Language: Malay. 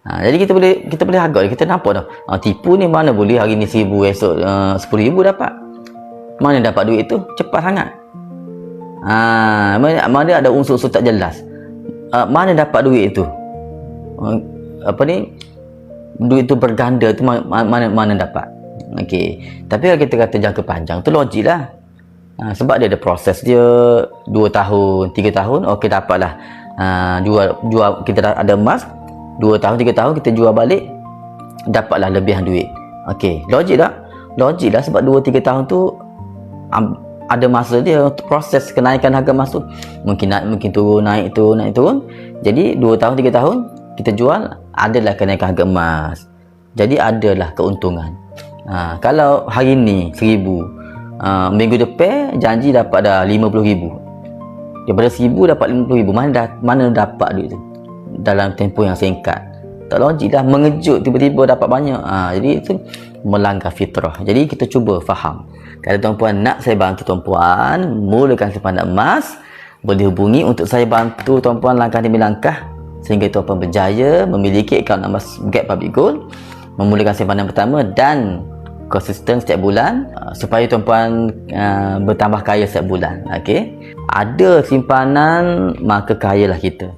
Jadi kita boleh agak, kita nampak dah. Tipu ni mana boleh hari ni 1,000, esok 10,000 dapat. Mana dapat duit tu? Cepat sangat. Mana ada unsur-unsur tak jelas. Mana dapat duit tu? Duit tu berganda tu mana dapat? Okey. Tapi kalau kita kata jangka panjang tu logik lah. Sebab dia ada proses dia 2 tahun, 3 tahun, okey dapatlah. Jual kita dah ada emas 2 tahun, 3 tahun kita jual balik, dapatlah lebihan duit. Okey, logik tak? Logik lah, sebab 2-3 tahun tu ada masa dia untuk proses kenaikan harga emas tu. Mungkin naik, mungkin turun, naik turun. Jadi 2 tahun, 3 tahun kita jual, adalah kenaikan harga emas. Jadi adalah keuntungan. Kalau hari ni 1,000, minggu depan janji dapat dah 50,000. Daripada 1,000 dapat 50,000. Mana dapat duit tu dalam tempoh yang singkat? Tak logik dah, mengejut tiba-tiba dapat banyak. Jadi itu melanggar fitrah. Jadi kita cuba faham. Kalau tuan-puan nak saya bantu tuan-puan mulakan simpanan emas, boleh hubungi untuk saya bantu tuan-puan langkah demi langkah sehingga tuan-puan berjaya memiliki akaun emas Get Public Gold, memulakan simpanan pertama dan konsisten setiap bulan, supaya tuan-puan bertambah kaya setiap bulan. Okey, ada simpanan maka kayalah kita.